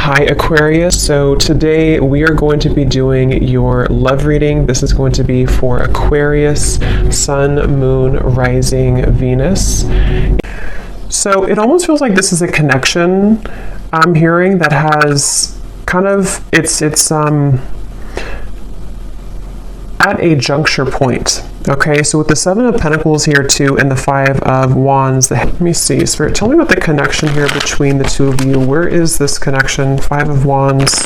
Hi Aquarius, so today we are going to be doing your love reading. This is going to be for Aquarius, Sun, Moon, Rising, Venus. So it almost feels like this is a connection I'm hearing that has kind of, it's at a juncture point. Okay, so with the Seven of Pentacles here too, and the Five of Wands, let me see, Spirit, tell me about the connection here between the two of you. Where is this connection? Five of Wands.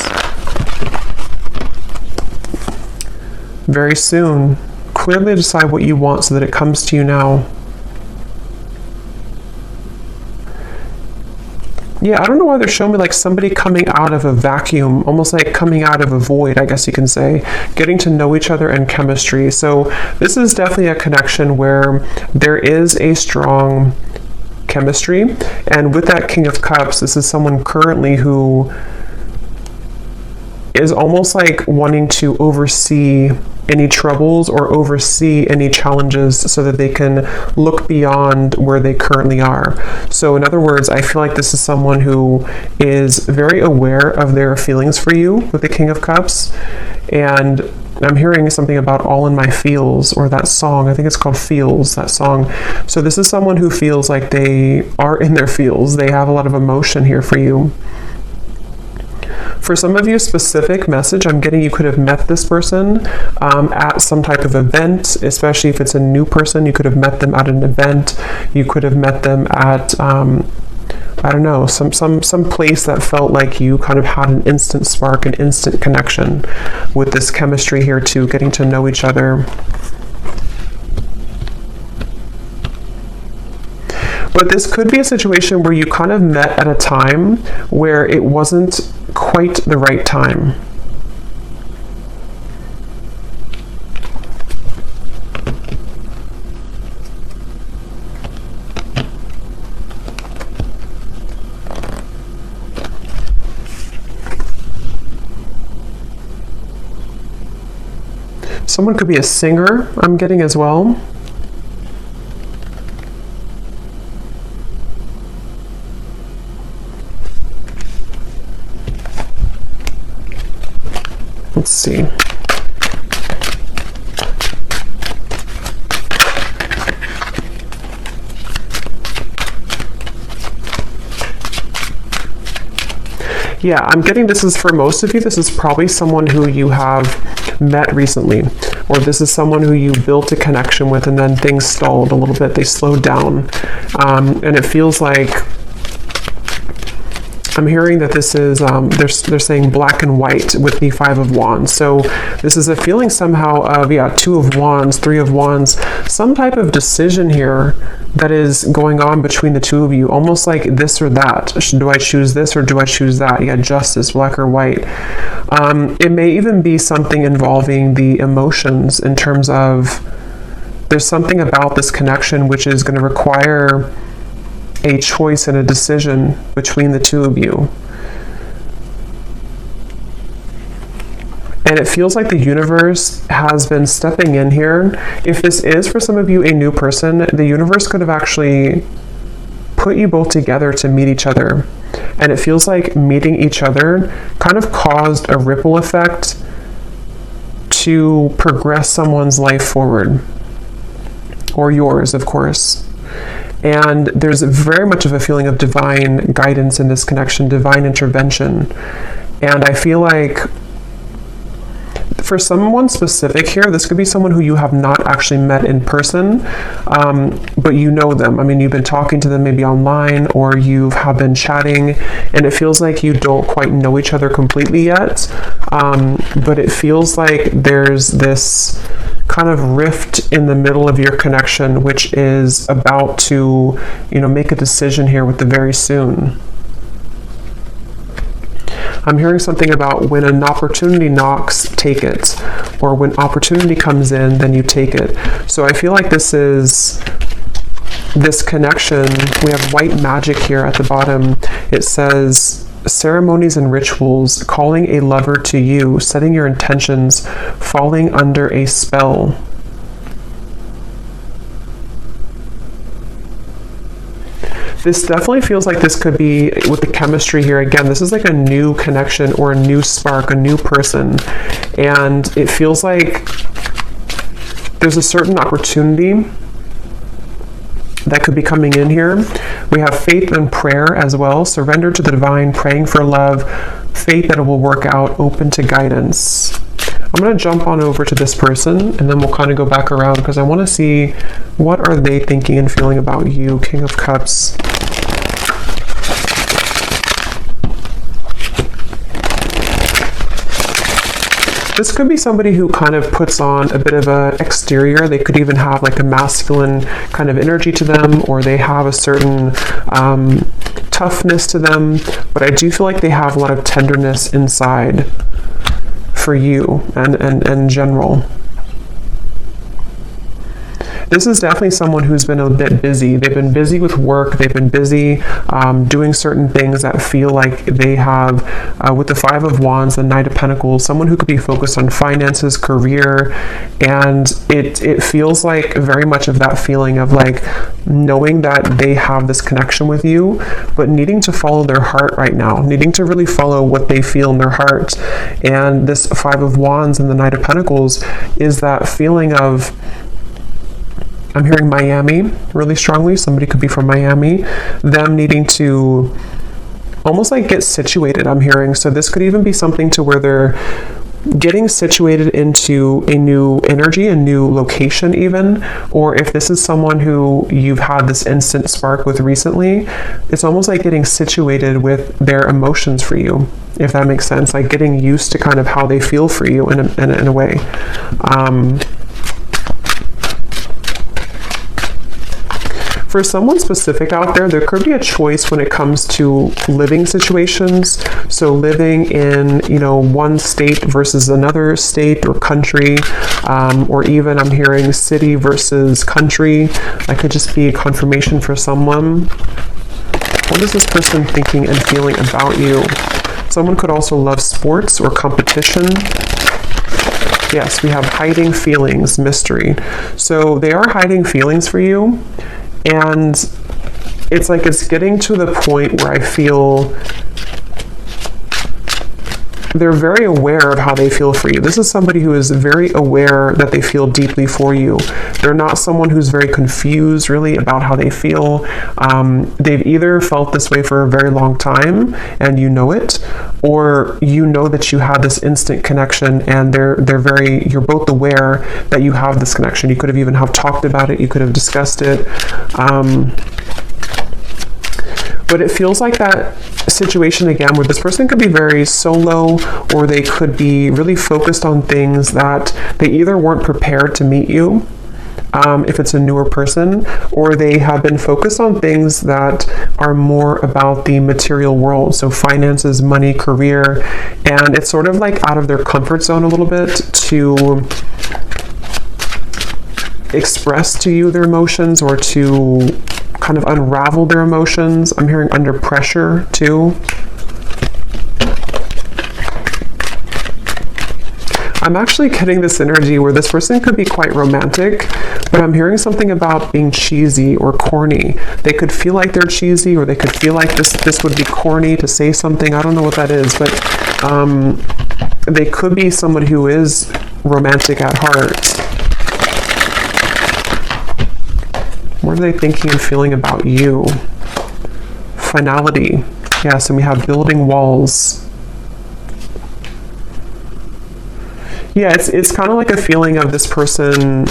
Very soon. Clearly decide what you want so that it comes to you now. Yeah, I don't know why they're showing me like somebody coming out of a vacuum, almost like coming out of a void, I guess you can say, getting to know each other and chemistry. So this is definitely a connection where there is a strong chemistry. And with that King of Cups, this is someone currently who is almost like wanting to oversee any troubles or oversee any challenges so that they can look beyond where they currently are. So in other words, I feel like this is someone who is very aware of their feelings for you with the King of Cups. And I'm hearing something about all in my feels, or that song, I think it's called Feels, that song. So this is someone who feels like they are in their feels. They have a lot of emotion here for you. For some of you, specific message I'm getting, you could have met this person at some type of event, especially if it's a new person. You could have met them at an event. You could have met them at, I don't know, some place that felt like you kind of had an instant spark, an instant connection with this chemistry here too, getting to know each other. But this could be a situation where you kind of met at a time where it wasn't quite the right time. Someone could be a singer, I'm getting as well. Let's see. Yeah, I'm getting this is for most of you, this is probably someone who you have met recently, or this is someone who you built a connection with and then things stalled a little bit, they slowed down. And it feels like I'm hearing that this is, they're saying black and white with the Five of Wands. So this is a feeling somehow of, yeah, Two of Wands, Three of Wands, some type of decision here that is going on between the two of you, almost like this or that. Do I choose this or do I choose that? Yeah, justice, black or white. It may even be something involving the emotions in terms of there's something about this connection which is going to require a choice and a decision between the two of you. And it feels like the universe has been stepping in here. If this is for some of you a new person, the universe could have actually put you both together to meet each other. And it feels like meeting each other kind of caused a ripple effect to progress someone's life forward. Or yours, of course. And there's very much of a feeling of divine guidance in this connection, divine intervention. And I feel like for someone specific here, this could be someone who you have not actually met in person, but you know them. I mean, you've been talking to them maybe online, or you have been chatting, and it feels like you don't quite know each other completely yet. But it feels like there's this kind of rift in the middle of your connection, which is about to, make a decision here with the very soon. I'm hearing something about when an opportunity knocks, take it. Or when opportunity comes in, then you take it. So I feel like this is this connection. We have white magic here at the bottom. It says, ceremonies and rituals, calling a lover to you, setting your intentions, falling under a spell. This definitely feels like this could be, with the chemistry here, again, this is like a new connection or a new spark, a new person. And it feels like there's a certain opportunity that could be coming in here. We have faith and prayer as well. Surrender to the divine, praying for love, faith that it will work out, open to guidance. I'm going to jump on over to this person, and then we'll kind of go back around because I want to see what are they thinking and feeling about you. King of Cups. This could be somebody who kind of puts on a bit of an exterior. They could even have like a masculine kind of energy to them, or they have a certain toughness to them. But I do feel like they have a lot of tenderness inside for you and in general. This is definitely someone who's been a bit busy. They've been busy with work. They've been busy doing certain things that feel like they have, with the Five of Wands, the Knight of Pentacles, someone who could be focused on finances, career, and it feels like very much of that feeling of like knowing that they have this connection with you, but needing to follow their heart right now, needing to really follow what they feel in their heart. And this Five of Wands and the Knight of Pentacles is that feeling of, I'm hearing Miami really strongly. Somebody could be from Miami. Them needing to almost like get situated, I'm hearing. So this could even be something to where they're getting situated into a new energy, a new location even. Or if this is someone who you've had this instant spark with recently, it's almost like getting situated with their emotions for you, if that makes sense. Like getting used to kind of how they feel for you in a way. For someone specific out there, there could be a choice when it comes to living situations. So living in, one state versus another state or country, or even I'm hearing city versus country. That could just be a confirmation for someone. What is this person thinking and feeling about you? Someone could also love sports or competition. Yes, we have hiding feelings, mystery. So they are hiding feelings for you. And it's like it's getting to the point where I feel they're very aware of how they feel for you. This is somebody who is very aware that they feel deeply for you. They're not someone who's very confused really about how they feel. They've either felt this way for a very long time and you know it, or you know that you had this instant connection and you're both aware that you have this connection. You could have even have talked about it. You could have discussed it. But it feels like that situation again where this person could be very solo, or they could be really focused on things that they either weren't prepared to meet you, if it's a newer person, or they have been focused on things that are more about the material world. So finances, money, career, and it's sort of like out of their comfort zone a little bit to express to you their emotions or to kind of unravel their emotions. I'm hearing under pressure too. I'm actually getting this energy where this person could be quite romantic, but I'm hearing something about being cheesy or corny. They could feel like they're cheesy, or they could feel like this would be corny to say something. I don't know what that is, but they could be someone who is romantic at heart. What are they thinking and feeling about you? Finality. Yes, and we have building walls. Yeah, it's kind of like a feeling of this person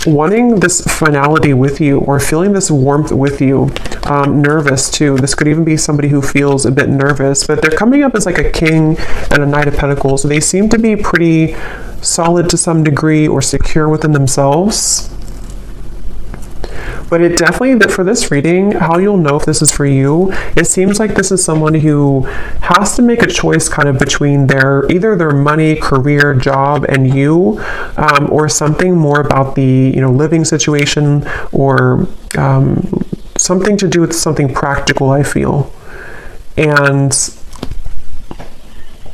wanting this finality with you, or feeling this warmth with you. Nervous too. This could even be somebody who feels a bit nervous, but they're coming up as like a king and a Knight of Pentacles. So they seem to be pretty solid to some degree, or secure within themselves. But it definitely, that for this reading, how you'll know if this is for you, it seems like this is someone who has to make a choice kind of between either their money, career, job, and you, or something more about the living situation, or something to do with something practical, I feel. And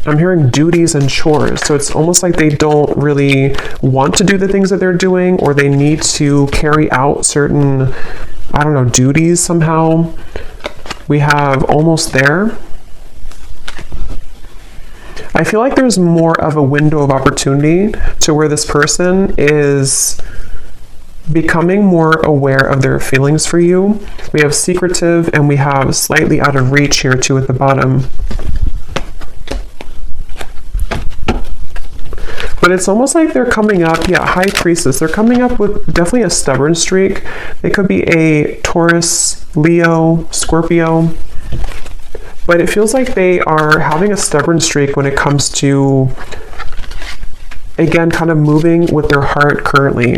I'm hearing duties and chores. So it's almost like they don't really want to do the things that they're doing, or they need to carry out certain I don't know, duties somehow. We have almost there. I feel like there's more of a window of opportunity to where this person is becoming more aware of their feelings for you. We have secretive and we have slightly out of reach here too at the bottom. But it's almost like they're coming up, High Priestess. They're coming up with definitely a stubborn streak. They could be a Taurus, Leo, Scorpio. But it feels like they are having a stubborn streak when it comes to, again, kind of moving with their heart currently.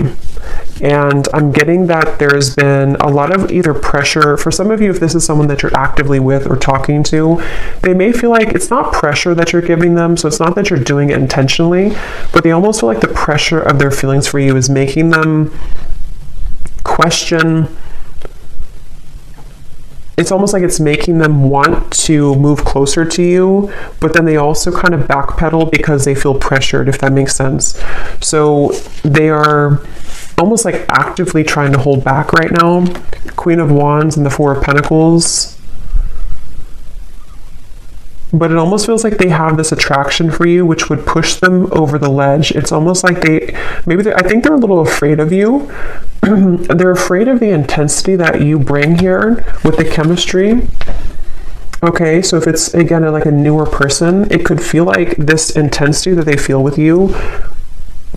And I'm getting that there's been a lot of either pressure. For some of you, if this is someone that you're actively with or talking to, they may feel like it's not pressure that you're giving them. So it's not that you're doing it intentionally, but they almost feel like the pressure of their feelings for you is making them question. It's almost like it's making them want to move closer to you, but then they also kind of backpedal because they feel pressured, if that makes sense. So they are almost like actively trying to hold back right now. Queen of Wands and the Four of Pentacles. But it almost feels like they have this attraction for you, which would push them over the ledge. It's almost like I think they're a little afraid of you. They're afraid of the intensity that you bring here with the chemistry. Okay, so if it's, again, like a newer person, it could feel like this intensity that they feel with you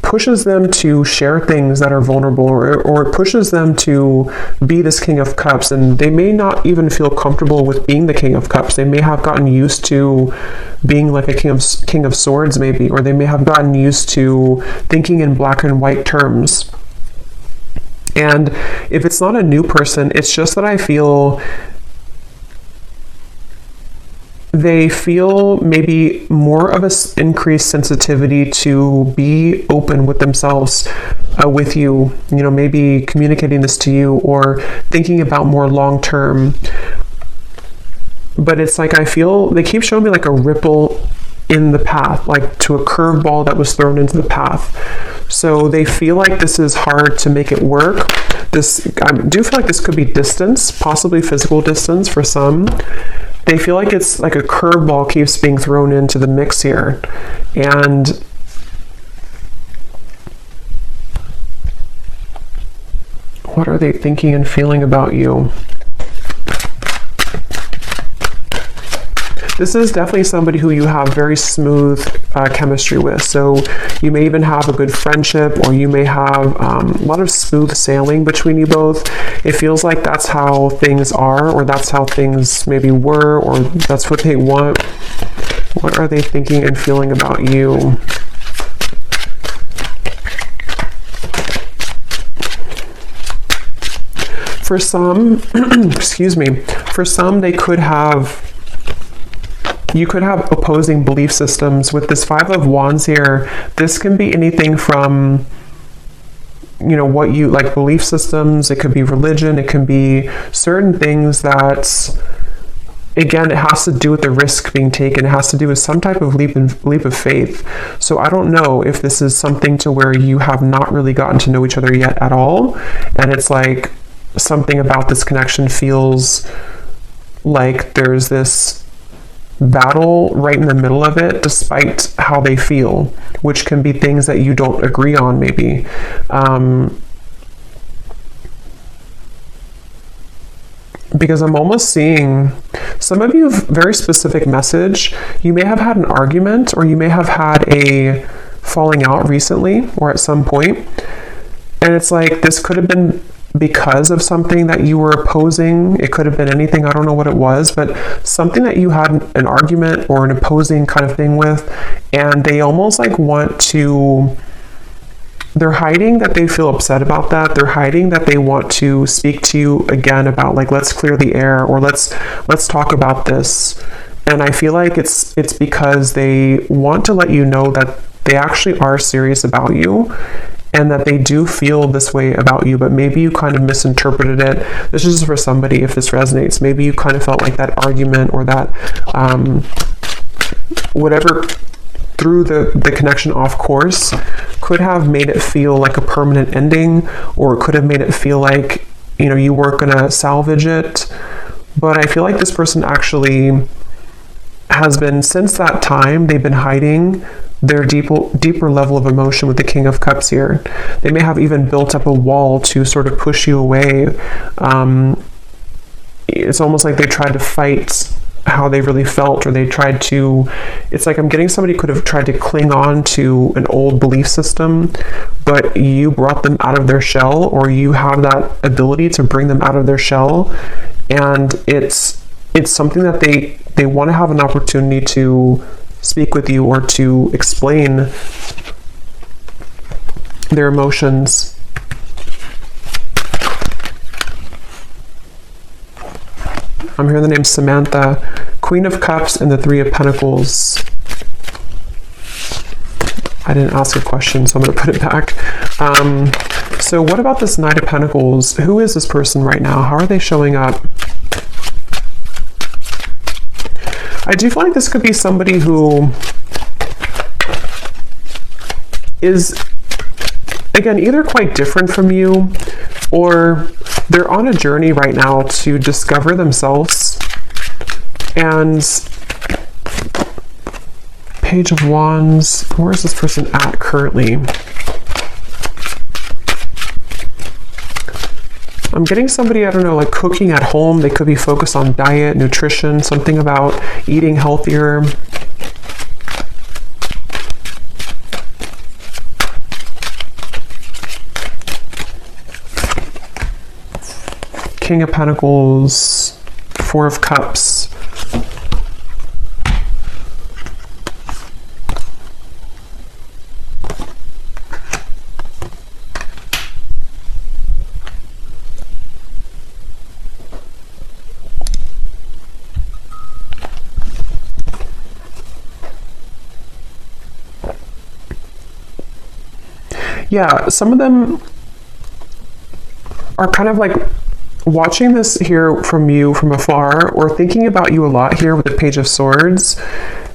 pushes them to share things that are vulnerable, or it pushes them to be this King of Cups, and they may not even feel comfortable with being the King of Cups. They may have gotten used to being like a King of Swords maybe, or they may have gotten used to thinking in black and white terms. And if it's not a new person, it's just that I feel they feel maybe more of an increased sensitivity to be open with themselves, with you, maybe communicating this to you or thinking about more long term. But it's like, I feel they keep showing me like a ripple in the path, like to a curveball that was thrown into the path. So they feel like this is hard to make it work. I do feel like this could be distance, possibly physical distance for some. They feel like it's like a curveball keeps being thrown into the mix here. And what are they thinking and feeling about you? This is definitely somebody who you have very smooth chemistry with. So you may even have a good friendship, or you may have a lot of smooth sailing between you both. It feels like that's how things are, or that's how things maybe were, or that's what they want. What are they thinking and feeling about you? For some, excuse me, for some you could have opposing belief systems. With this Five of Wands here, this can be anything from, what you like, belief systems. It could be religion. It can be certain things that, again, it has to do with the risk being taken. It has to do with some type of leap of faith. So I don't know if this is something to where you have not really gotten to know each other yet at all. And it's like something about this connection feels like there's this battle right in the middle of it, despite how they feel, which can be things that you don't agree on maybe. Because I'm almost seeing some of you have very specific message. You may have had an argument, or you may have had a falling out recently or at some point. And it's like, this could have been because of something that you were opposing. It could have been anything. I don't know what it was, but something that you had an argument or an opposing kind of thing with, and they almost like they're hiding that they feel upset about that. They're hiding that they want to speak to you again about, like, let's clear the air, or let's talk about this. And I feel like it's because they want to let you know that they actually are serious about you, and that they do feel this way about you, but maybe you kind of misinterpreted it. This is for somebody, if this resonates. Maybe you kind of felt like that argument, or that whatever threw the connection off course could have made it feel like a permanent ending, or it could have made it feel like you weren't going to salvage it. But I feel like this person actually has been, since that time, they've been hiding their deeper level of emotion with the King of Cups here. They may have even built up a wall to sort of push you away. It's almost like they tried to fight how they really felt, or they tried to, it's like I'm getting somebody could have tried to cling on to an old belief system, but you brought them out of their shell, or you have that ability to bring them out of their shell. And it's something that they want to have an opportunity to speak with you or to explain their emotions. I'm hearing the name Samantha, Queen of Cups and the Three of Pentacles. I didn't ask a question, so I'm going to put it back. So what about this Knight of Pentacles? Who is this person right now? How are they showing up? I do feel like this could be somebody who is, again, either quite different from you, or they're on a journey right now to discover themselves. And Page of Wands, where is this person at currently? I'm getting somebody, I don't know, like cooking at home. They could be focused on diet, nutrition, something about eating healthier. King of Pentacles, Four of Cups. Yeah, some of them are kind of like watching this here from you from afar, or thinking about you a lot here with the Page of Swords,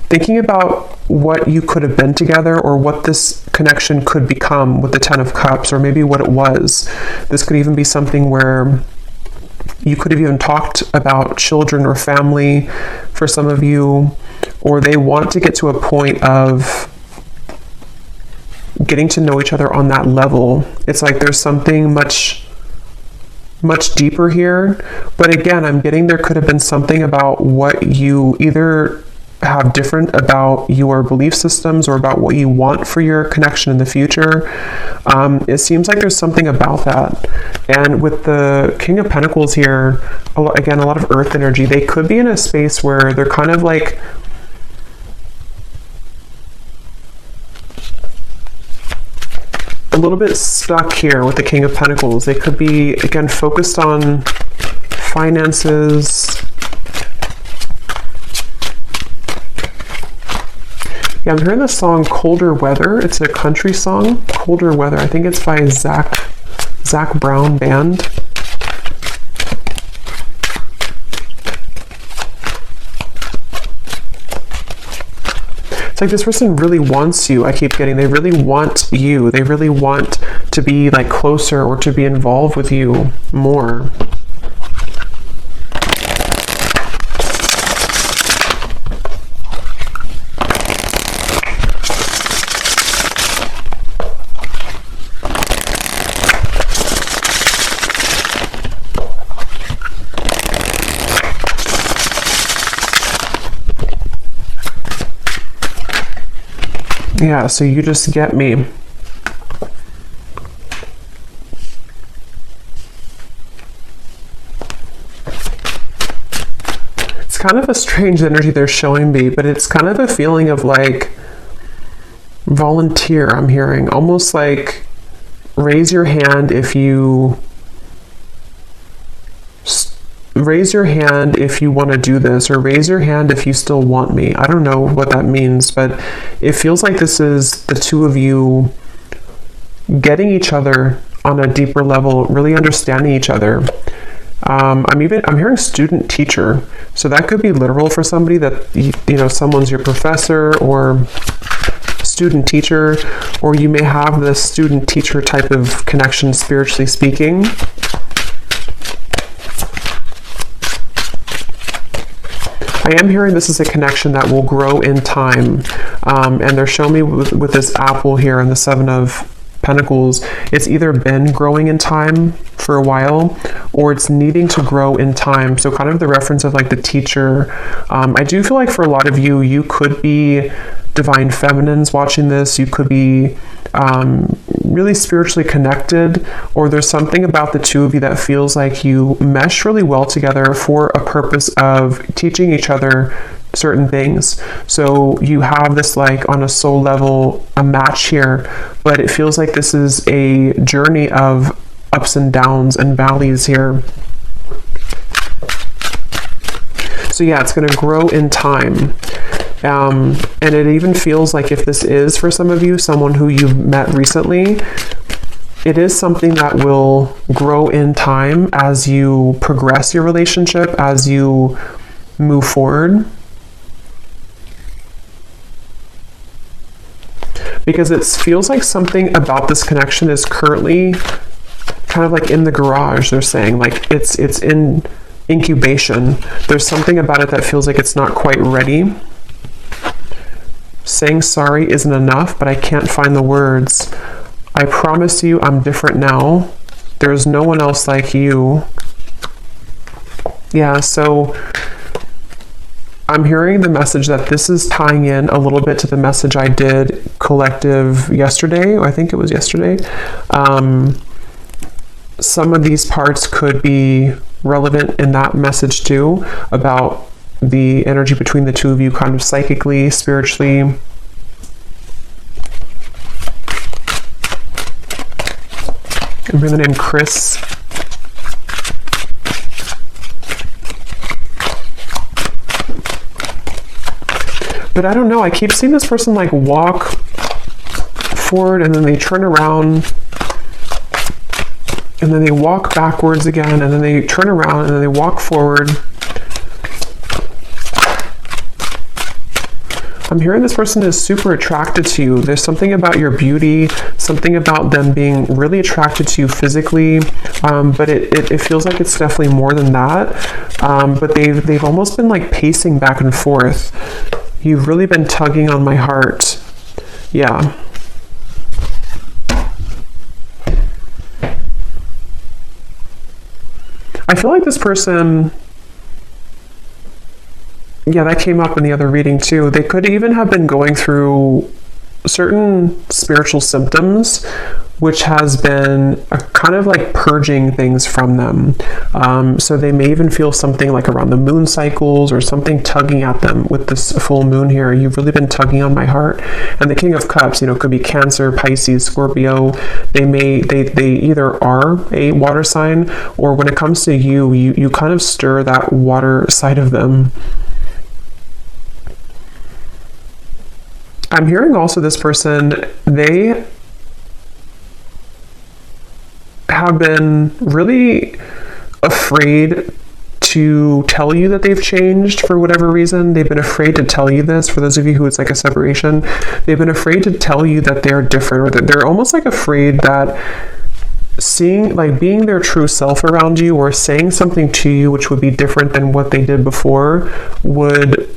thinking about what you could have been together, or what this connection could become with the Ten of Cups, or maybe what it was. This could even be something where you could have even talked about children or family for some of you, or they want to get to a point of getting to know each other on that level. It's like there's something much deeper here. But again, I'm getting there could have been something about what you either have different about your belief systems, or about what you want for your connection in the future. It seems like there's something about that. And with the King of Pentacles here, again, a lot of earth energy. They could be in a space where they're kind of like a little bit stuck here with the King of Pentacles. They could be, again, focused on finances. Yeah, I'm hearing the song Colder Weather. It's a country song, Colder Weather. I think it's by Zach Brown Band. It's like this person really wants you. I keep getting, they really want you. They really want to be like closer, or to be involved with you more. Yeah, so you just get me. It's kind of a strange energy they're showing me, but it's kind of a feeling of like volunteer, I'm hearing. Almost like raise your hand if you want to do this, or raise your hand if you still want me. I don't know what that means, but it feels like this is the two of you getting each other on a deeper level, really understanding each other. I'm hearing student teacher, so that could be literal for somebody, that someone's your professor or student teacher, or you may have this student teacher type of connection, spiritually speaking. I am hearing this is a connection that will grow in time. And they're showing me with this apple here and the Seven of Pentacles, it's either been growing in time for a while or it's needing to grow in time. So kind of the reference of like the teacher. I do feel like for a lot of you, you could be divine feminines watching this. You could be really spiritually connected, or there's something about the two of you that feels like you mesh really well together for a purpose of teaching each other certain things. So you have this like on a soul level a match here, but it feels like this is a journey of ups and downs and valleys here. So yeah, it's going to grow in time. And it even feels like if this is for some of you, someone who you've met recently, it is something that will grow in time as you progress your relationship, as you move forward. Because it feels like something about this connection is currently kind of like in the garage, they're saying. Like it's in incubation. There's something about it that feels like it's not quite ready. Saying sorry isn't enough, but I can't find the words. I promise you I'm different now. There's no one else like you. Yeah, so I'm hearing the message that this is tying in a little bit to the message I did collective yesterday. I think it was yesterday. Some of these parts could be relevant in that message too, about the energy between the two of you kind of psychically, spiritually. I'm hearing the name Chris. But I don't know, I keep seeing this person like walk forward and then they turn around and then they walk backwards again and then they turn around and then they walk forward. I'm hearing this person is super attracted to you. There's something about your beauty, something about them being really attracted to you physically, but it feels like it's definitely more than that. But they've almost been like pacing back and forth. You've really been tugging on my heart. Yeah. I feel like this person, yeah, that came up in the other reading too. They could even have been going through certain spiritual symptoms, which has been a kind of like purging things from them. So they may even feel something like around the moon cycles or something tugging at them with this full moon here. You've really been tugging on my heart. And the King of Cups, could be Cancer, Pisces, Scorpio. They either are a water sign, or when it comes to you kind of stir that water side of them. I'm hearing also this person, they have been really afraid to tell you that they've changed for whatever reason. They've been afraid to tell you this. For those of you who it's like a separation, they've been afraid to tell you that they're different, or that they're almost like afraid that being their true self around you or saying something to you which would be different than what they did before would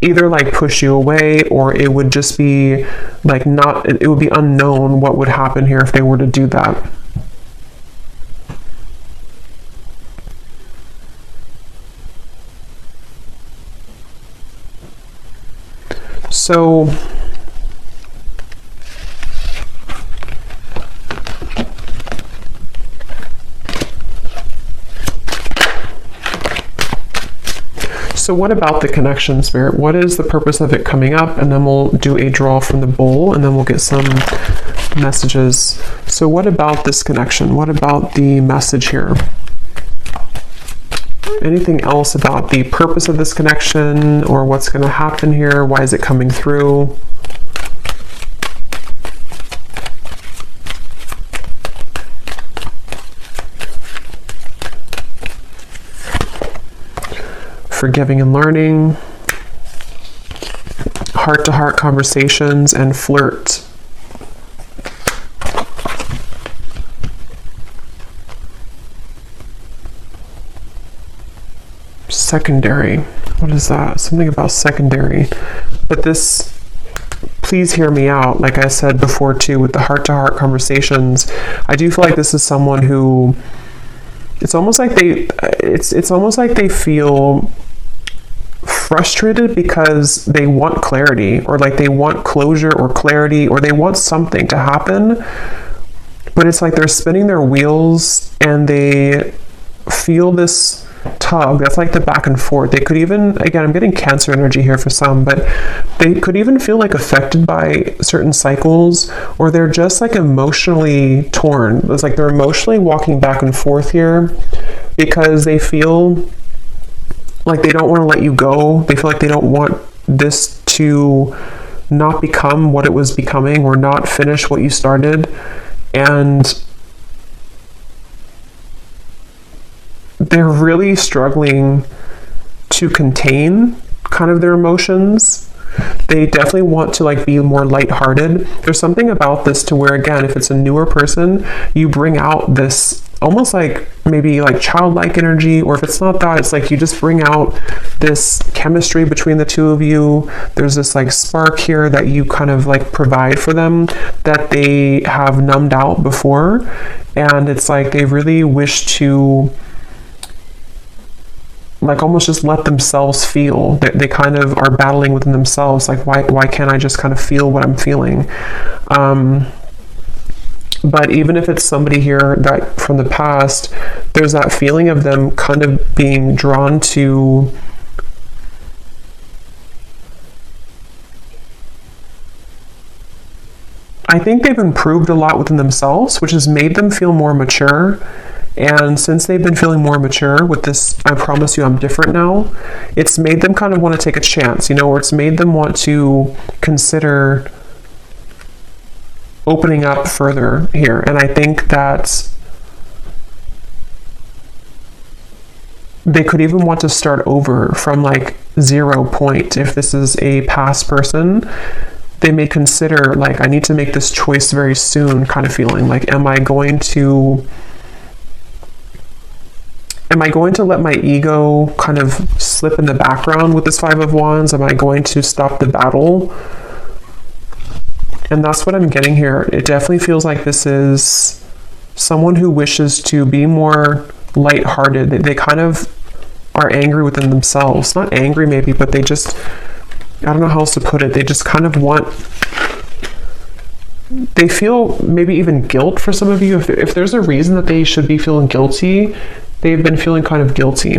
either like push you away, or it would just be like it would be unknown what would happen here if they were to do that. So what about the connection, Spirit? What is the purpose of it coming up? And then we'll do a draw from the bowl, and then we'll get some messages. So what about this connection? What about the message here? Anything else about the purpose of this connection, or what's going to happen here? Why is it coming through? Forgiving and learning, heart-to-heart conversations, and flirt. Secondary. What is that? Something about secondary. But this, please hear me out. Like I said before too, with the heart-to-heart conversations, I do feel like this is someone who, it's almost like they feel frustrated because they want clarity, or like they want closure or clarity, or they want something to happen, but it's like they're spinning their wheels and they feel this tug. That's like the back and forth. They could even, again, I'm getting Cancer energy here for some, but they could even feel like affected by certain cycles, or they're just like emotionally torn. It's like they're emotionally walking back and forth here because they feel like they don't want to let you go. They feel like they don't want this to not become what it was becoming, or not finish what you started. And they're really struggling to contain kind of their emotions. They definitely want to like be more lighthearted. There's something about this to where, again, if it's a newer person, you bring out this almost like maybe like childlike energy, or if it's not that, it's like you just bring out this chemistry between the two of you. There's this like spark here that you kind of like provide for them that they have numbed out before, and it's like they really wish to like almost just let themselves feel. They kind of are battling within themselves, like why can't I just kind of feel what I'm feeling? But even if it's somebody here that from the past, there's that feeling of them kind of being drawn to I think they've improved a lot within themselves, which has made them feel more mature. And since they've been feeling more mature with this, I promise you I'm different now, it's made them kind of want to take a chance, or it's made them want to consider opening up further here. And I think that they could even want to start over from like 0 point. If this is a past person, they may consider like, I need to make this choice very soon kind of feeling. Like, am I going to let my ego kind of slip in the background with this Five of Wands? Am I going to stop the battle? And that's what I'm getting here. It definitely feels like this is someone who wishes to be more lighthearted. They kind of are angry within themselves. Not angry maybe, but they just, I don't know how else to put it. They just kind of want, they feel maybe even guilt for some of you. If there's a reason that they should be feeling guilty, they've been feeling kind of guilty.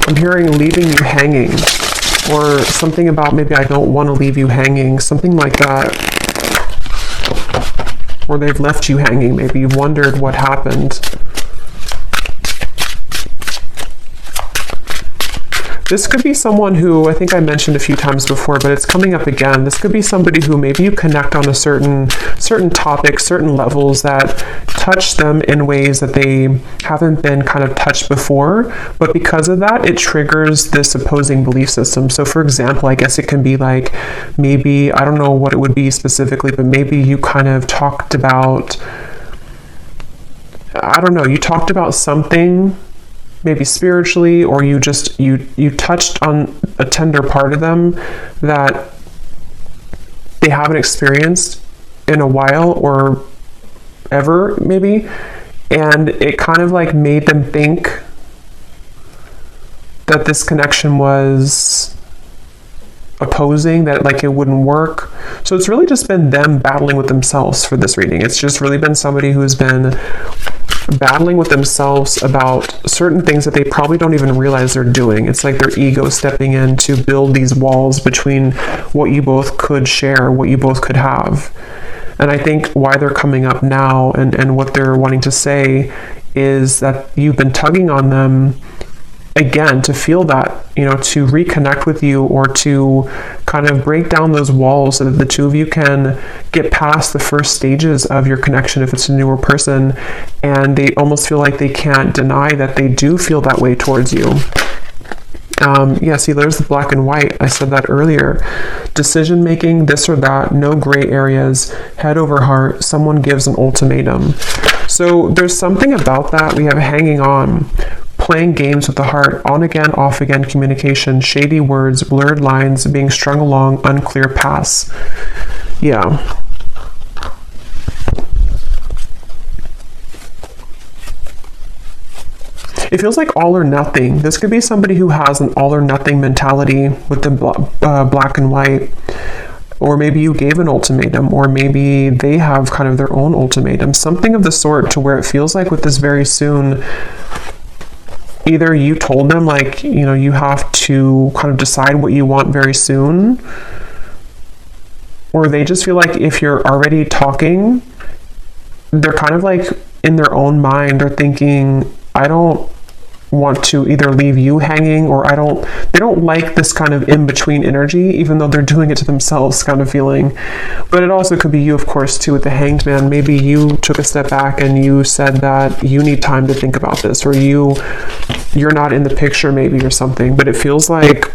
I'm hearing leaving you hanging, or something about maybe I don't want to leave you hanging, something like that. Or they've left you hanging. Maybe you've wondered what happened. This could be someone who, I think I mentioned a few times before, but it's coming up again. This could be somebody who maybe you connect on a certain topics, certain levels that touch them in ways that they haven't been kind of touched before. But because of that, it triggers this opposing belief system. So for example, I guess it can be like, maybe, I don't know what it would be specifically, but maybe you kind of talked about, I don't know, you talked about something maybe spiritually, or you touched on a tender part of them that they haven't experienced in a while or ever maybe, and it kind of like made them think that this connection was opposing, that like it wouldn't work. So it's really just been them battling with themselves for this reading. It's just really been somebody who's been battling with themselves about certain things that they probably don't even realize they're doing. It's like their ego stepping in to build these walls between what you both could share, what you both could have. And I think why they're coming up now and what they're wanting to say is that you've been tugging on them again, to feel that, to reconnect with you, or to kind of break down those walls so that the two of you can get past the first stages of your connection if it's a newer person, and they almost feel like they can't deny that they do feel that way towards you. Yeah, see, there's the black and white. I said that earlier. Decision making, this or that, no gray areas, head over heart, someone gives an ultimatum. So there's something about that. We have hanging on, playing games with the heart, on again, off again communication, shady words, blurred lines, being strung along, unclear paths. Yeah. It feels like all or nothing. This could be somebody who has an all or nothing mentality with the black and white. Or maybe you gave an ultimatum, or maybe they have kind of their own ultimatum. Something of the sort, to where it feels like with this very soon, either you told them like, you have to kind of decide what you want very soon, or they just feel like if you're already talking, they're kind of like in their own mind are thinking, I don't want to either leave you hanging, or they don't like this kind of in-between energy, even though they're doing it to themselves kind of feeling. But it also could be you, of course, too, with the Hanged Man. Maybe you took a step back and you said that you need time to think about this, or you're not in the picture maybe, or something. But it feels like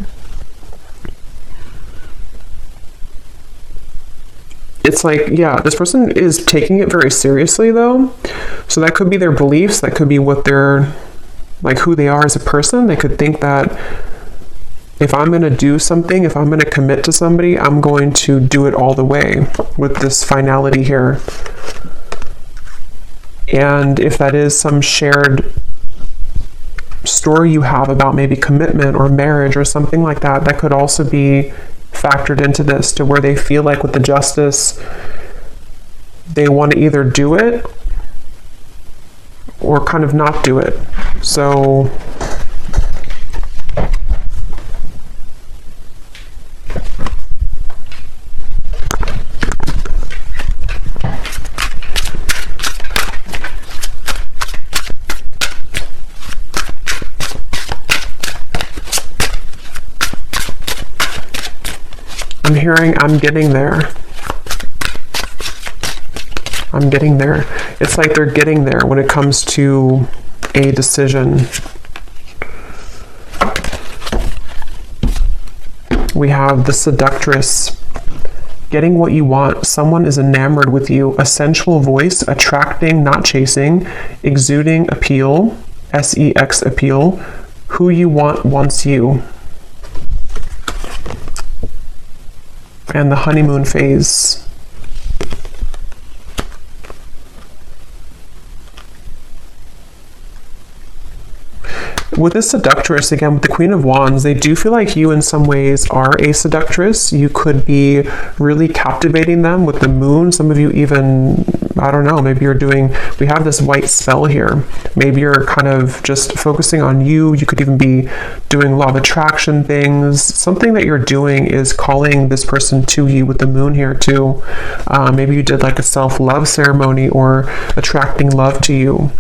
it's like, yeah, this person is taking it very seriously though. So that could be their beliefs, that could be what they're like, who they are as a person. They could think that if I'm going to do something, if I'm going to commit to somebody, I'm going to do it all the way with this finality here. And if that is some shared story you have about maybe commitment or marriage or something like that, that could also be factored into this, to where they feel like with the Justice, they want to either do it or kind of not do it. So I'm hearing, I'm getting there. I'm getting there. It's like they're getting there when it comes to a decision. We have the Seductress, getting what you want. Someone is enamored with you. A sensual voice, attracting, not chasing, exuding appeal, sex appeal. Who you want wants you. And the honeymoon phase. With this Seductress, again, with the Queen of Wands, they do feel like you in some ways are a seductress. You could be really captivating them with the moon. Some of you even, I don't know, maybe you're doing, we have this white spell here. Maybe you're kind of just focusing on you. You could even be doing law of attraction things. Something that you're doing is calling this person to you with the moon here too. Maybe you did like a self-love ceremony, or attracting love to you.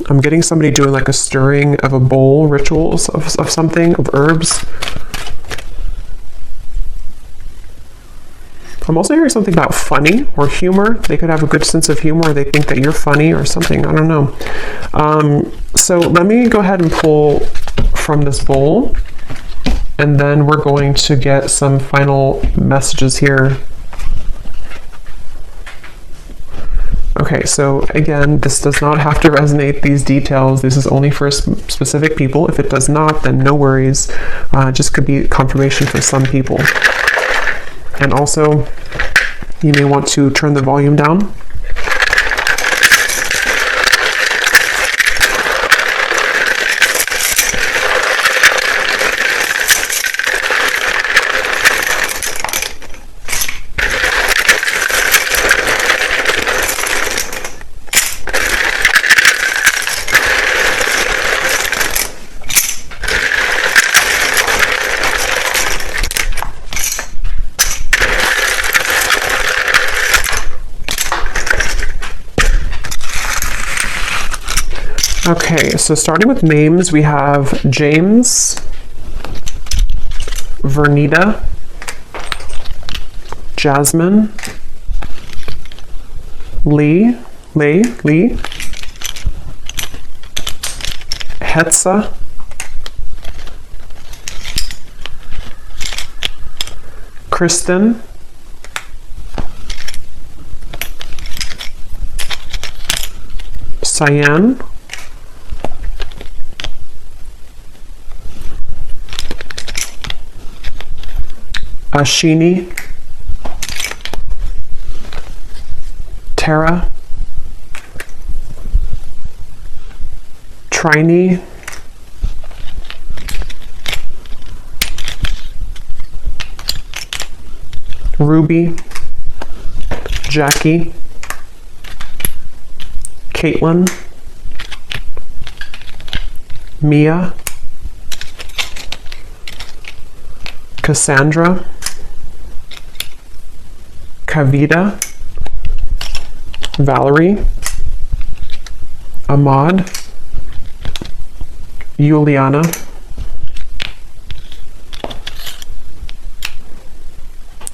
I'm getting somebody doing like a stirring of a bowl rituals of something, of herbs. I'm also hearing something about funny or humor. They could have a good sense of humor, or they think that you're funny or something. I don't know. So let me go ahead and pull from this bowl, and then we're going to get some final messages here. Okay, so again, this does not have to resonate, these details. This is only for specific people. If it does not, then no worries. It just could be confirmation for some people. And also, you may want to turn the volume down. Okay, so starting with names, we have James, Vernita, Jasmine, Lee, Hetza, Kristen, Cyan, Ashini, Tara, Trini, Ruby, Jackie, Caitlin, Mia, Cassandra, Kavita, Valerie, Ahmad, Juliana,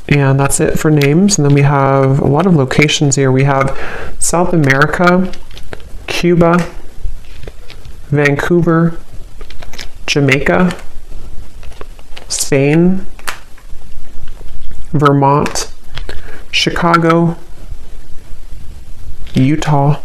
and that's it for names. And then we have a lot of locations here. We have South America, Cuba, Vancouver, Jamaica, Spain, Vermont, Chicago, Utah,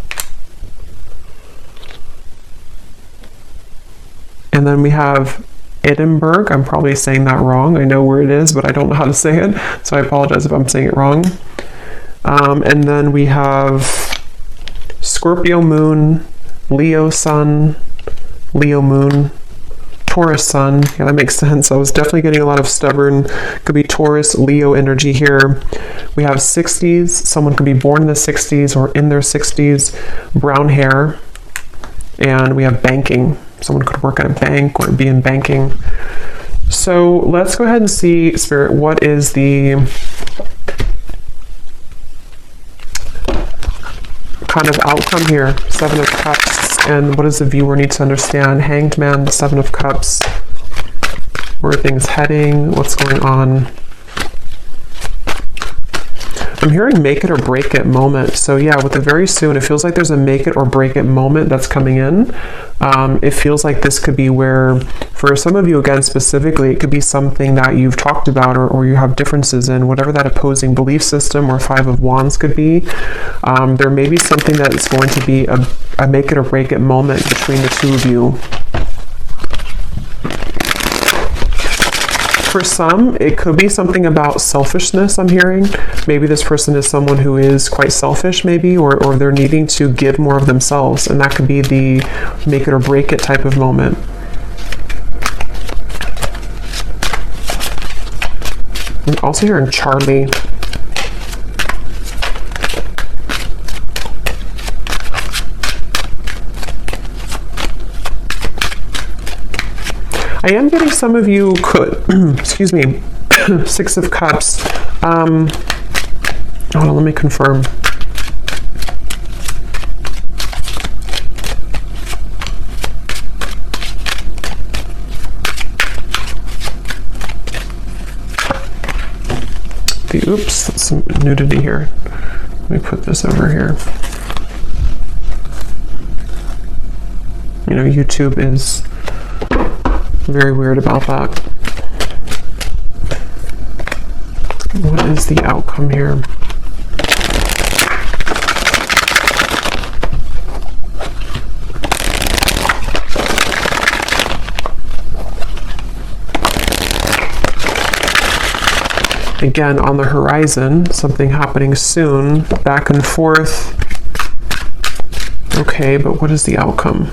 and then we have Edinburgh. I'm probably saying that wrong. I know where it is, but I don't know how to say it, so I apologize if I'm saying it wrong. And then we have Scorpio moon, Leo sun, Leo moon, Taurus sun. Yeah, that makes sense. I was definitely getting a lot of stubborn, could be Taurus, Leo energy here. We have 60s. Someone could be born in the 60s or in their 60s, brown hair. And we have banking. Someone could work at a bank or be in banking. So let's go ahead and see, Spirit, what is the kind of outcome here? Seven of Cups, and what does the viewer need to understand? Hanged Man, the Seven of Cups. Where are things heading? What's going on? I'm hearing make it or break it moment. So yeah, with the very soon, it feels like there's a make it or break it moment that's coming in. It feels like this could be where, for some of you, again, specifically, it could be something that you've talked about or you have differences in, whatever that opposing belief system or Five of Wands could be. There may be something that is going to be a make it or break it moment between the two of you. For some, it could be something about selfishness, I'm hearing. Maybe this person is someone who is quite selfish, maybe, or they're needing to give more of themselves, and that could be the make it or break it type of moment. I'm also hearing Charlie. I am getting some of you could, excuse me, Six of Cups. Hold on, let me confirm. Oops, that's some nudity here. Let me put this over here. You know, YouTube is very weird about that. What is the outcome here? Again, on the horizon, something happening soon, back and forth. Okay, but what is the outcome?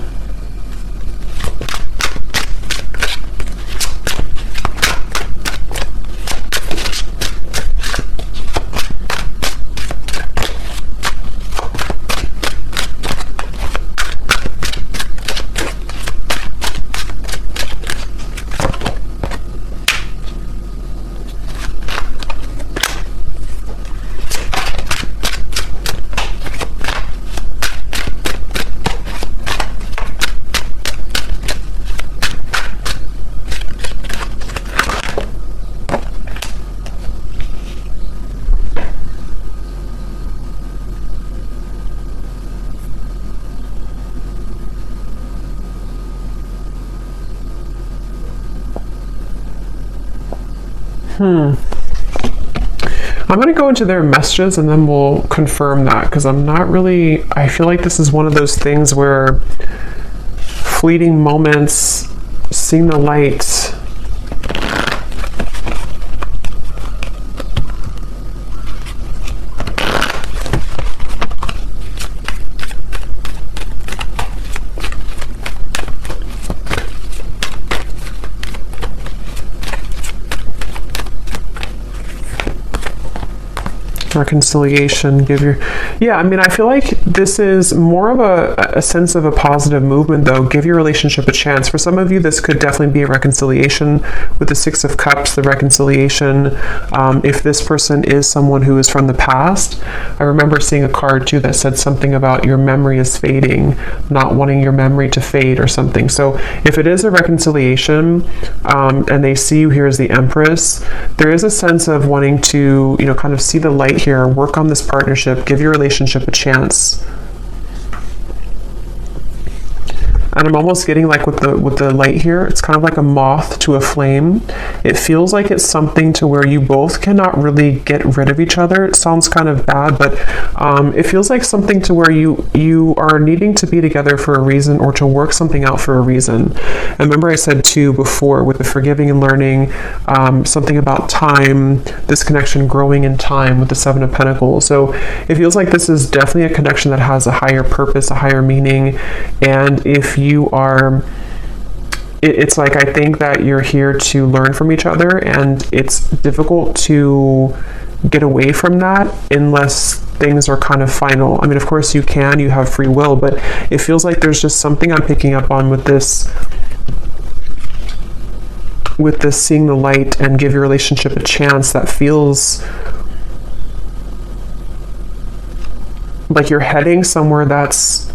I'm going to go into their messages and then we'll confirm that, because I feel like this is one of those things where fleeting moments, seeing the light. Reconciliation, I feel like this is more of a sense of a positive movement, though. Give your relationship a chance. For some of you, this could definitely be a reconciliation with the Six of Cups, the reconciliation. If this person is someone who is from the past, I remember seeing a card too that said something about your memory is fading, not wanting your memory to fade or something. So if it is a reconciliation, and they see you here as the Empress, there is a sense of wanting to, kind of see the light here, work on this partnership, give your relationship a chance. And I'm almost getting like with the light here, it's kind of like a moth to a flame. It feels like it's something to where you both cannot really get rid of each other. It sounds kind of bad, but it feels like something to where you are needing to be together for a reason, or to work something out for a reason. And remember I said too before with the forgiving and learning, something about time, this connection growing in time with the Seven of Pentacles. So it feels like this is definitely a connection that has a higher purpose, a higher meaning. And if you are, it's like, I think that you're here to learn from each other, and it's difficult to get away from that unless things are kind of final. I mean, of course you have free will, but it feels like there's just something I'm picking up on with this seeing the light and give your relationship a chance, that feels like you're heading somewhere that's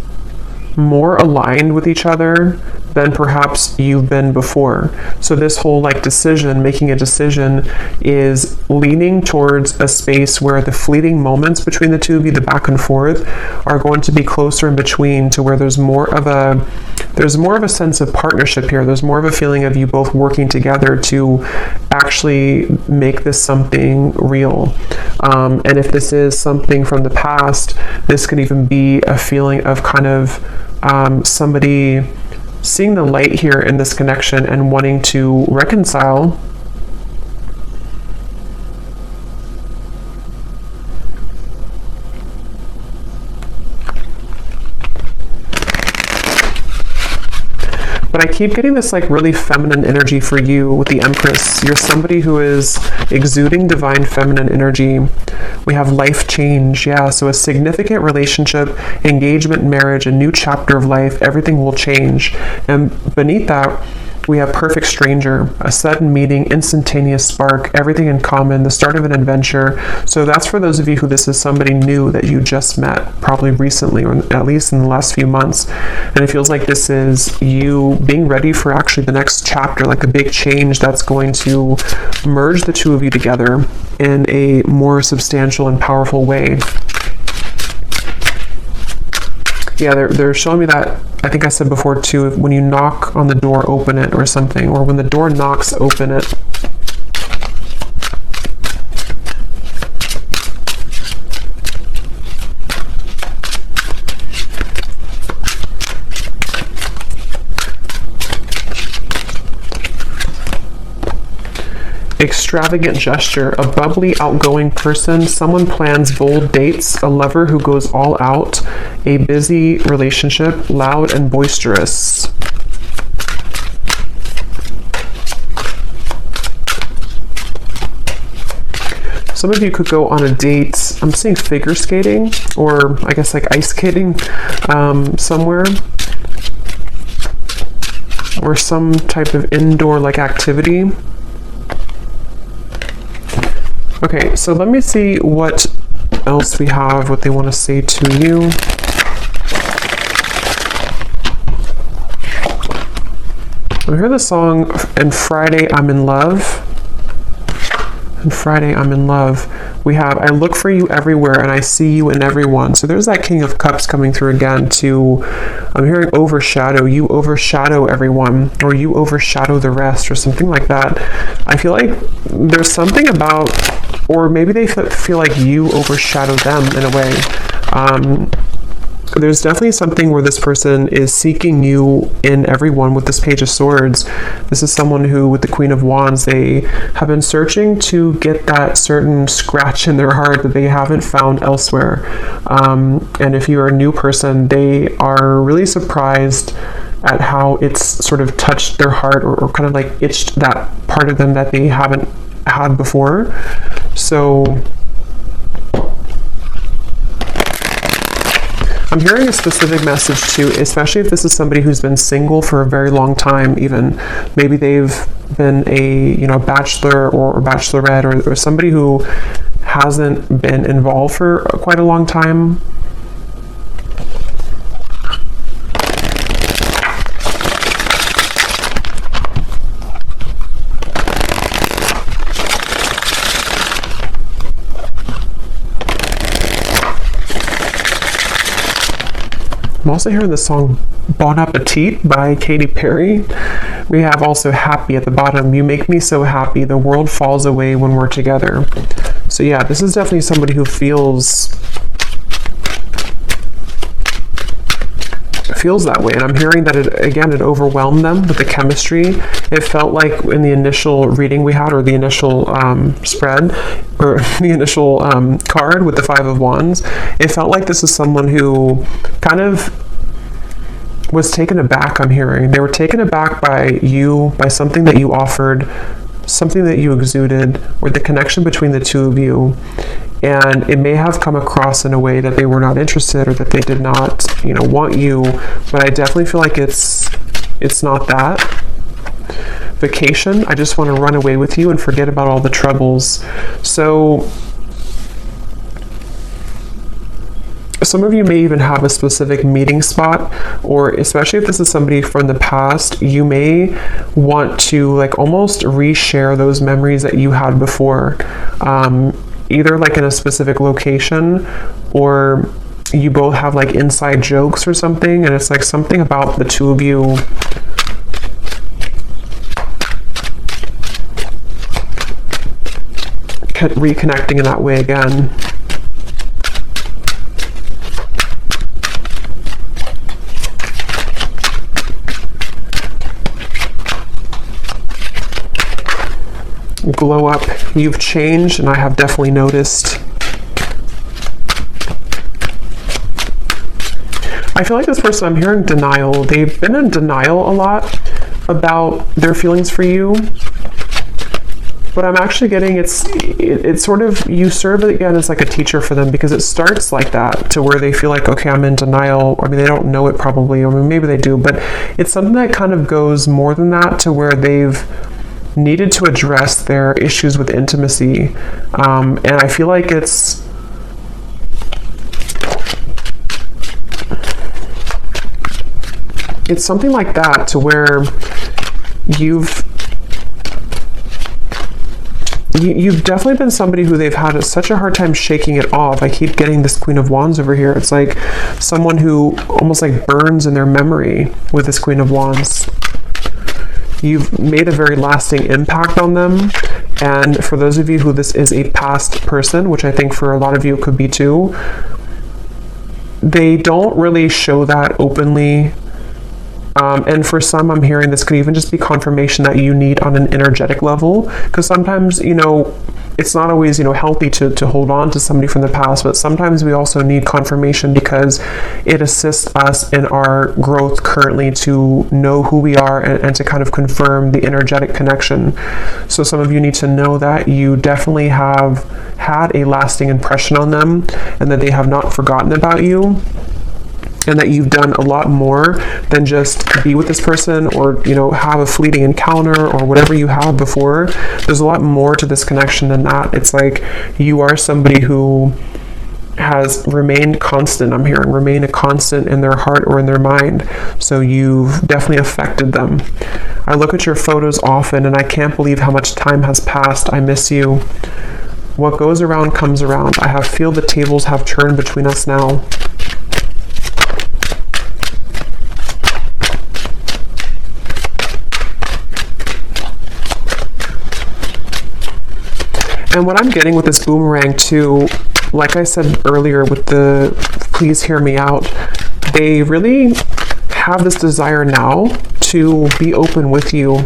more aligned with each other than perhaps you've been before. So this whole making a decision is leaning towards a space where the fleeting moments between the two of you, the back and forth, are going to be closer in between, to where there's more of a sense of partnership here. There's more of a feeling of you both working together to actually make this something real. And if this is something from the past, this could even be a feeling of kind of somebody seeing the light here in this connection and wanting to reconcile. But I keep getting this really feminine energy for you with the Empress. You're somebody who is exuding divine feminine energy. We have life change, so a significant relationship, engagement, marriage, a new chapter of life, everything will change. And beneath that, we have perfect stranger, a sudden meeting, instantaneous spark, everything in common, the start of an adventure. So that's for those of you who this is somebody new that you just met, probably recently, or at least in the last few months. And it feels like this is you being ready for actually the next chapter, like a big change that's going to merge the two of you together in a more substantial and powerful way. Yeah, they're showing me that, I think I said before too, when you knock on the door, open it or something, or when the door knocks, open it. Extravagant gesture, a bubbly, outgoing person, someone plans bold dates, a lover who goes all out, a busy relationship, loud and boisterous. Some of you could go on a date. I'm seeing figure skating, or I guess ice skating somewhere, or some type of indoor activity. Okay, so let me see what else we have, what they want to say to you. I hear the song, and Friday I'm in love. And Friday, I'm in love. We have, I look for you everywhere and I see you in everyone. So there's that King of Cups coming through again to, I'm hearing overshadow. You overshadow everyone, or you overshadow the rest, or something like that. I feel like there's something about, or maybe they feel like you overshadow them in a way. There's definitely something where this person is seeking you in everyone with this Page of Swords. This is someone who, with the Queen of Wands, they have been searching to get that certain scratch in their heart that they haven't found elsewhere. And if you're a new person, they are really surprised at how it's sort of touched their heart, or kind of like itched that part of them that they haven't had before. So I'm hearing a specific message too, especially if this is somebody who's been single for a very long time. Even maybe they've been a bachelor or bachelorette, or somebody who hasn't been involved for quite a long time. I'm also hearing the song Bon Appetit by Katy Perry. We have also Happy at the bottom. You make me so happy. The world falls away when we're together. So yeah, this is definitely somebody who feels that way. And I'm hearing that it overwhelmed them with the chemistry. It felt like in the initial reading we had, or the initial spread, or the initial card with the Five of Wands, it felt like this is someone who kind of was taken aback. I'm hearing they were taken aback by something that you offered, something that you exuded, or the connection between the two of you. And it may have come across in a way that they were not interested, or that they did not, want you. But I definitely feel like it's not that. Vacation, I just want to run away with you and forget about all the troubles. So some of you may even have a specific meeting spot, or especially if this is somebody from the past, you may want to like almost reshare those memories that you had before. Either like in a specific location, or you both have like inside jokes or something, and it's like something about the two of you reconnecting in that way again. Glow up. You've changed, and I have definitely noticed. I feel like this person, I'm hearing denial. They've been in denial a lot about their feelings for you. But I'm actually getting it's sort of, you serve it again as like a teacher for them, because it starts like that, to where they feel like, okay, I'm in denial. I mean, they don't know it probably, or maybe they do, but it's something that kind of goes more than that, to where they've needed to address their issues with intimacy. And I feel like it's something like that, to where you've definitely been somebody who they've had such a hard time shaking it off. I keep getting this Queen of Wands over here. It's like someone who almost like burns in their memory with this Queen of Wands. You've made a very lasting impact on them. And for those of you who this is a past person, which I think for a lot of you it could be too, they don't really show that openly. And for some, I'm hearing this could even just be confirmation that you need on an energetic level, because sometimes, it's not always, healthy to hold on to somebody from the past, but sometimes we also need confirmation, because it assists us in our growth currently to know who we are, and to kind of confirm the energetic connection. So some of you need to know that you definitely have had a lasting impression on them, and that they have not forgotten about you. And that you've done a lot more than just be with this person, or have a fleeting encounter, or whatever you have before. There's a lot more to this connection than that. It's like you are somebody who has remained constant. I'm hearing remain a constant in their heart or in their mind. So you've definitely affected them. I look at your photos often and I can't believe how much time has passed. I miss you. What goes around comes around. I feel the tables have turned between us now. And what I'm getting with this boomerang too, like I said earlier with the please hear me out, they really have this desire now to be open with you.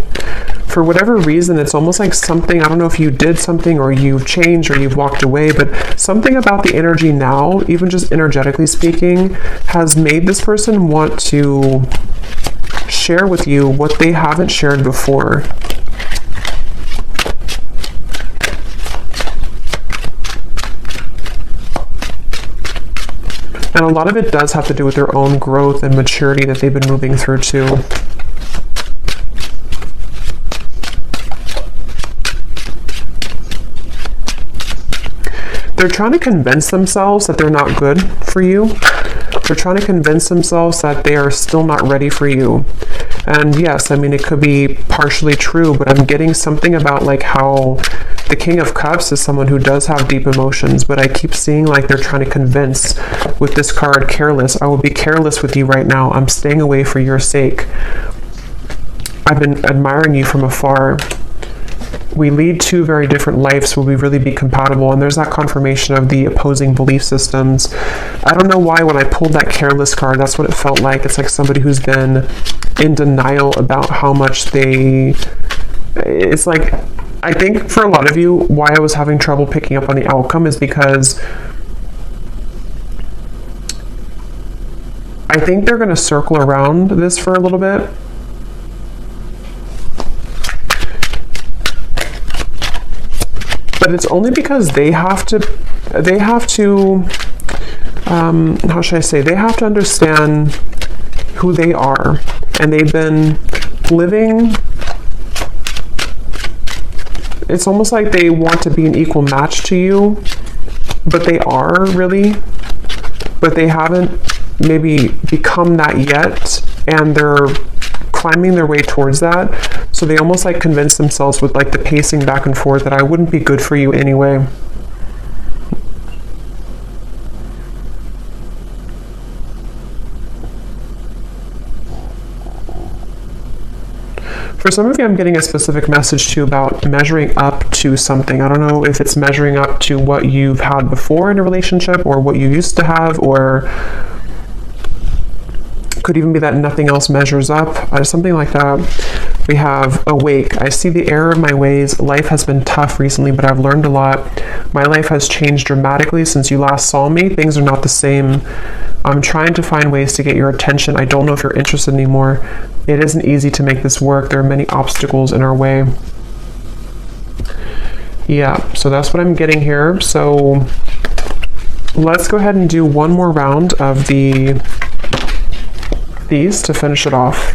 For whatever reason, it's almost like something, I don't know if you did something or you've changed or you've walked away, but something about the energy now, even just energetically speaking, has made this person want to share with you what they haven't shared before. And a lot of it does have to do with their own growth and maturity that they've been moving through too. They're trying to convince themselves that they're not good for you. They're trying to convince themselves that they are still not ready for you. And yes, I mean, it could be partially true, but I'm getting something about like how the King of Cups is someone who does have deep emotions, but I keep seeing like they're trying to convince with this card, careless. I will be careless with you right now. I'm staying away for your sake. I've been admiring you from afar. We lead two very different lives. Will we really be compatible? And there's that confirmation of the opposing belief systems. I don't know why when I pulled that careless card, that's what it felt like. It's like somebody who's been in denial about how much it's like, I think for a lot of you, why I was having trouble picking up on the outcome is because I think they're going to circle around this for a little bit. But it's only because they have to, how should I say, they have to understand who they are. And they've been living, it's almost like they want to be an equal match to you, but they are really, but they haven't maybe become that yet, and they're climbing their way towards that. So they almost like convince themselves with like the pacing back and forth that I wouldn't be good for you anyway. For some of you, I'm getting a specific message too about measuring up to something. I don't know if it's measuring up to what you've had before in a relationship or what you used to have, or could even be that nothing else measures up, something like that. We have awake. I see the error of my ways. Life has been tough recently, but I've learned a lot. My life has changed dramatically since you last saw me. Things are not the same. I'm trying to find ways to get your attention. I don't know if you're interested anymore. It isn't easy to make this work. There are many obstacles in our way. Yeah, so that's what I'm getting here. So let's go ahead and do one more round of these to finish it off.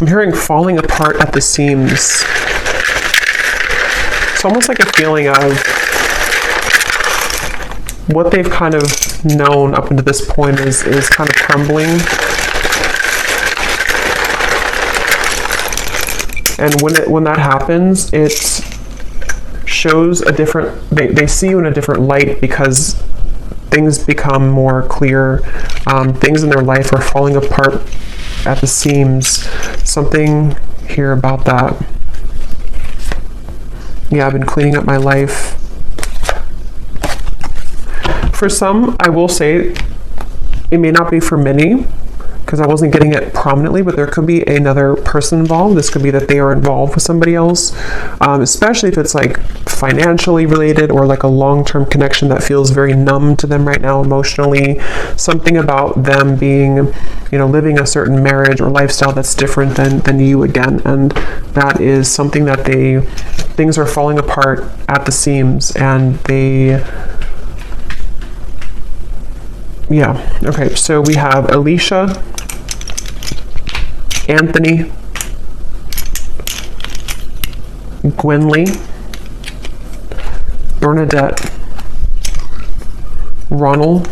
I'm hearing falling apart at the seams. It's almost like a feeling of what they've kind of known up until this point is kind of crumbling. And when that happens, it shows a different, they see you in a different light because things become more clear. Things in their life are falling apart at the seams. Something here about that. Yeah, I've been cleaning up my life. For some, I will say, it may not be for many, because I wasn't getting it prominently, but there could be another person involved. This could be that they are involved with somebody else, especially if it's like financially related or like a long-term connection that feels very numb to them right now emotionally. Something about them being, living a certain marriage or lifestyle that's different than you again. And that is something that things are falling apart at the seams, and okay, so we have Alicia, Anthony, Gwynly, Bernadette, Ronald,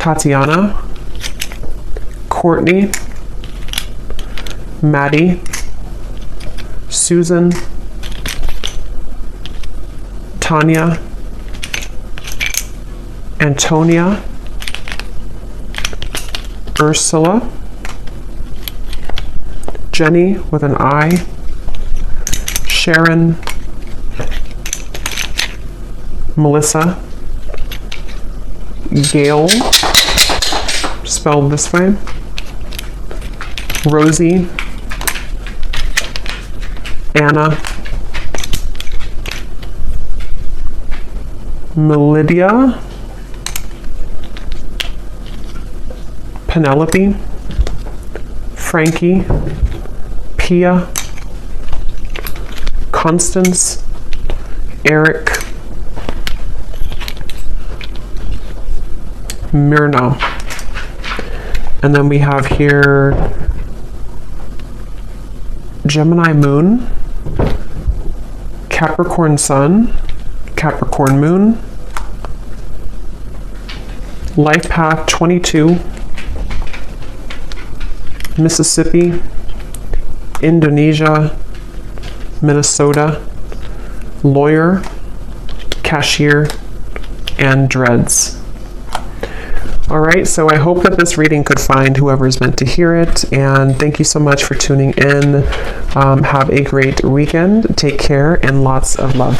Tatiana, Courtney, Maddie, Susan, Tanya, Antonia, Ursula, Jenny with an I, Sharon, Melissa, Gail, spelled this way, Rosie, Anna, Melidia, Penelope, Frankie, Pia, Constance, Eric, Myrna. And then we have here Gemini Moon, Capricorn Sun, Capricorn Moon, Life Path 22, Mississippi, Indonesia, Minnesota, Lawyer, Cashier, and Dreads. All right, so I hope that this reading could find whoever is meant to hear it, and thank you so much for tuning in. Have a great weekend. Take care, and lots of love.